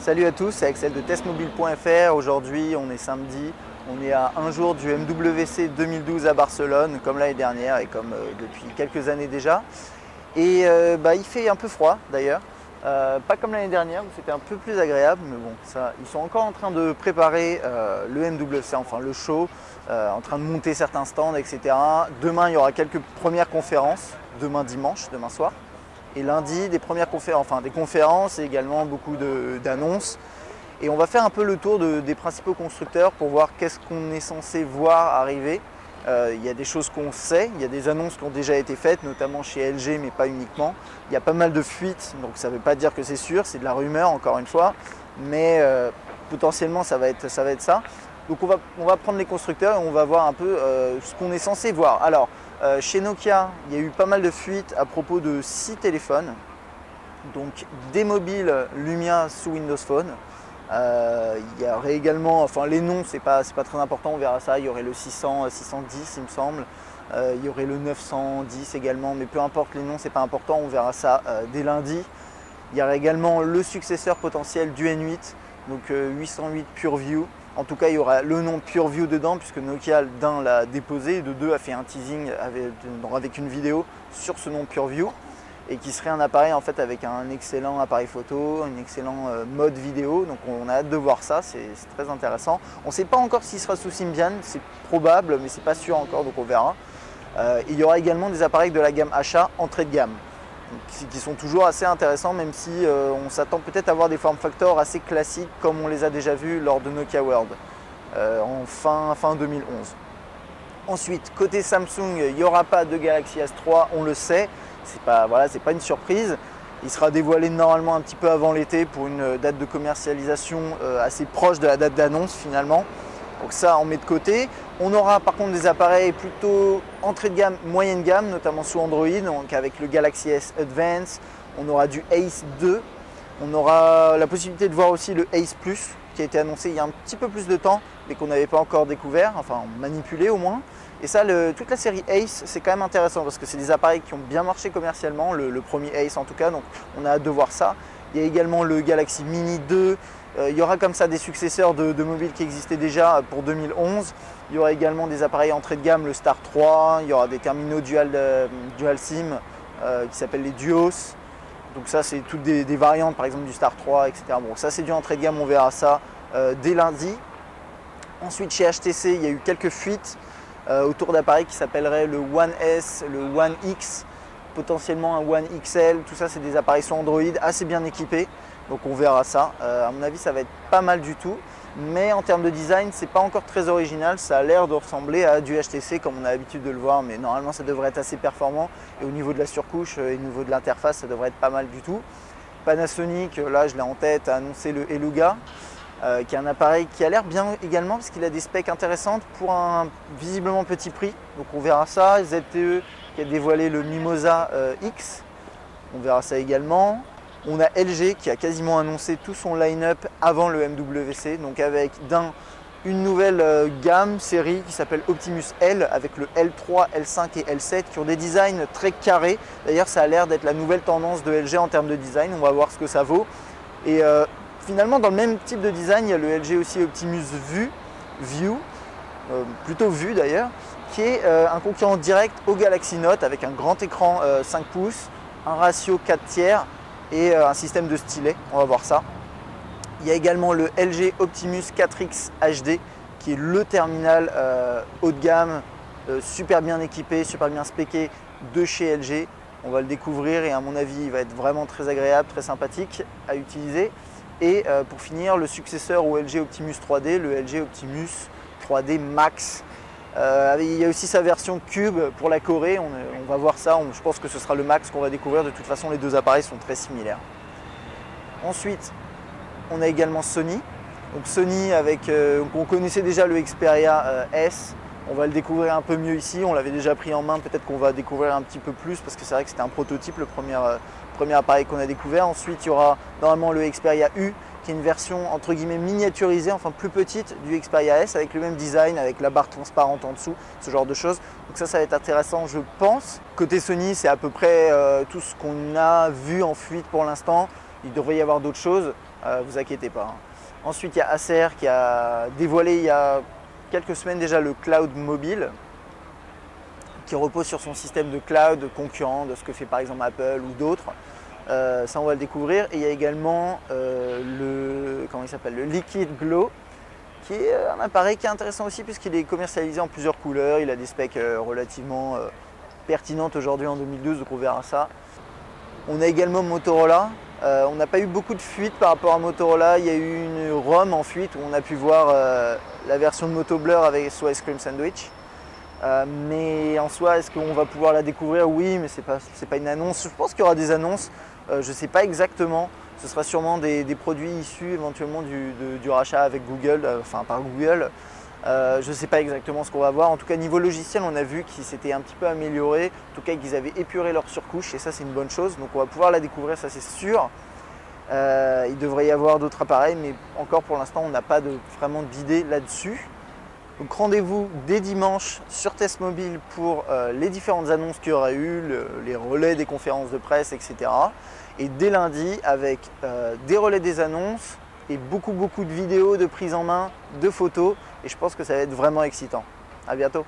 Salut à tous, c'est Axel de testmobile.fr. Aujourd'hui, on est samedi, on est à un jour du MWC 2012 à Barcelone, comme l'année dernière et comme depuis quelques années déjà. Et il fait un peu froid d'ailleurs, pas comme l'année dernière où c'était un peu plus agréable, mais bon, ça, ils sont encore en train de préparer le MWC, enfin le show, en train de monter certains stands, etc. Demain, il y aura quelques premières conférences, demain dimanche, demain soir. Et lundi, des premières conférences, enfin des conférences et également beaucoup d'annonces. Et on va faire un peu le tour des principaux constructeurs pour voir qu'est-ce qu'on est censé voir arriver. Il y a des choses qu'on sait, il y a des annonces qui ont déjà été faites, notamment chez LG, mais pas uniquement. Il y a pas mal de fuites, donc ça ne veut pas dire que c'est sûr, c'est de la rumeur encore une fois. Mais potentiellement, ça va être ça. Donc on va prendre les constructeurs et on va voir un peu ce qu'on est censé voir. Alors, chez Nokia, il y a eu pas mal de fuites à propos de 6 téléphones. Donc des mobiles Lumia sous Windows Phone. Il y aurait également, enfin les noms c'est pas très important, on verra ça. Il y aurait le 600, 610 il me semble. Il y aurait le 910 également, mais peu importe les noms, c'est pas important, on verra ça dès lundi. Il y aurait également le successeur potentiel du N8, donc 808 PureView. En tout cas, il y aura le nom PureView dedans, puisque Nokia d'un l'a déposé, et de deux a fait un teasing avec une vidéo sur ce nom PureView, et qui serait un appareil en fait avec un excellent appareil photo, un excellent mode vidéo. Donc on a hâte de voir ça, c'est très intéressant. On ne sait pas encore s'il sera sous Symbian, c'est probable, mais c'est pas sûr encore, donc on verra. Il y aura également des appareils de la gamme achat entrée de gamme, qui sont toujours assez intéressants, même si on s'attend peut-être à voir des form factors assez classiques comme on les a déjà vus lors de Nokia World en fin 2011. Ensuite, côté Samsung, il n'y aura pas de Galaxy S3, on le sait, c'est pas une surprise. Il sera dévoilé normalement un petit peu avant l'été pour une date de commercialisation assez proche de la date d'annonce finalement. Donc ça, on met de côté. On aura par contre des appareils plutôt entrée de gamme, moyenne gamme, notamment sous Android, donc avec le Galaxy S Advance. On aura du Ace 2. On aura la possibilité de voir aussi le Ace Plus, qui a été annoncé il y a un petit peu plus de temps, mais qu'on n'avait pas encore découvert, enfin manipulé au moins. Et ça, toute la série Ace, c'est quand même intéressant parce que c'est des appareils qui ont bien marché commercialement, le premier Ace en tout cas, donc on a hâte de voir ça. Il y a également le Galaxy Mini 2. Il y aura comme ça des successeurs de mobiles qui existaient déjà pour 2011. Il y aura également des appareils entrée de gamme, le Star 3. Il y aura des terminaux dual SIM qui s'appellent les Duos. Donc ça, c'est toutes des variantes, par exemple du Star 3, etc. Bon, ça, c'est du entrée de gamme, on verra ça dès lundi. Ensuite, chez HTC, il y a eu quelques fuites autour d'appareils qui s'appelleraient le One S, le One X, potentiellement un One XL. Tout ça, c'est des appareils sur Android assez bien équipés. Donc on verra ça. À mon avis, ça va être pas mal du tout. Mais en termes de design, c'est pas encore très original. Ça a l'air de ressembler à du HTC comme on a l'habitude de le voir. Mais normalement, ça devrait être assez performant. Et au niveau de la surcouche et au niveau de l'interface, ça devrait être pas mal du tout. Panasonic, là je l'ai en tête, a annoncé le Eluga, qui est un appareil qui a l'air bien également parce qu'il a des specs intéressantes pour un visiblement petit prix. Donc on verra ça. ZTE qui a dévoilé le Mimosa X. On verra ça également. On a LG qui a quasiment annoncé tout son line-up avant le MWC, donc avec une nouvelle gamme, série qui s'appelle Optimus L, avec le L3, L5 et L7 qui ont des designs très carrés. D'ailleurs, ça a l'air d'être la nouvelle tendance de LG en termes de design, on va voir ce que ça vaut. Et finalement, dans le même type de design, il y a le LG aussi Optimus View, plutôt Vue d'ailleurs, qui est un concurrent direct au Galaxy Note avec un grand écran 5 pouces, un ratio 4/3, et un système de stylet, on va voir ça. Il y a également le LG Optimus 4X HD qui est le terminal haut de gamme, super bien équipé, super bien spéqué de chez LG. On va le découvrir et à mon avis il va être vraiment très agréable, très sympathique à utiliser. Et pour finir, le successeur au LG Optimus 3D, le LG Optimus 3D Max. Il y a aussi sa version Cube pour la Corée, on va voir ça, je pense que ce sera le Max qu'on va découvrir. De toute façon, les deux appareils sont très similaires. Ensuite, on a également Sony. Donc Sony, on connaissait déjà le Xperia S, on va le découvrir un peu mieux ici. On l'avait déjà pris en main, peut-être qu'on va découvrir un petit peu plus parce que c'est vrai que c'était un prototype, le premier appareil qu'on a découvert. Ensuite, il y aura normalement le Xperia U, qui est une version entre guillemets miniaturisée, enfin plus petite du Xperia S, avec le même design, avec la barre transparente en dessous, ce genre de choses. Donc ça va être intéressant, je pense. Côté Sony, c'est à peu près tout ce qu'on a vu en fuite pour l'instant. Il devrait y avoir d'autres choses. vous inquiétez pas. Hein. Ensuite, il y a Acer qui a dévoilé il y a quelques semaines déjà le cloud mobile, qui repose sur son système de cloud concurrent de ce que fait par exemple Apple ou d'autres. Ça, on va le découvrir. Et il y a également comment il s'appelle, le Liquid Glow, qui est un appareil qui est intéressant aussi puisqu'il est commercialisé en plusieurs couleurs. Il a des specs relativement pertinentes aujourd'hui en 2012, donc on verra ça. On a également Motorola. On n'a pas eu beaucoup de fuites par rapport à Motorola. Il y a eu une ROM en fuite où on a pu voir la version de Moto Blur avec son Ice Cream Sandwich. Mais en soi, est-ce qu'on va pouvoir la découvrir? Oui, mais c'est pas une annonce. Je pense qu'il y aura des annonces. Je ne sais pas exactement. Ce sera sûrement des produits issus éventuellement du rachat avec Google, par Google. Je ne sais pas exactement ce qu'on va voir. En tout cas, niveau logiciel, on a vu qu'ils s'étaient un petit peu améliorés. En tout cas, qu'ils avaient épuré leur surcouche et ça, c'est une bonne chose. Donc, on va pouvoir la découvrir, ça c'est sûr. Il devrait y avoir d'autres appareils, mais encore pour l'instant, on n'a pas vraiment d'idée là-dessus. Donc rendez-vous dès dimanche sur Test Mobile pour les différentes annonces qu'il y aura eu, les relais des conférences de presse, etc. Et dès lundi avec des relais des annonces et beaucoup de vidéos de prise en main, de photos. Et je pense que ça va être vraiment excitant. À bientôt.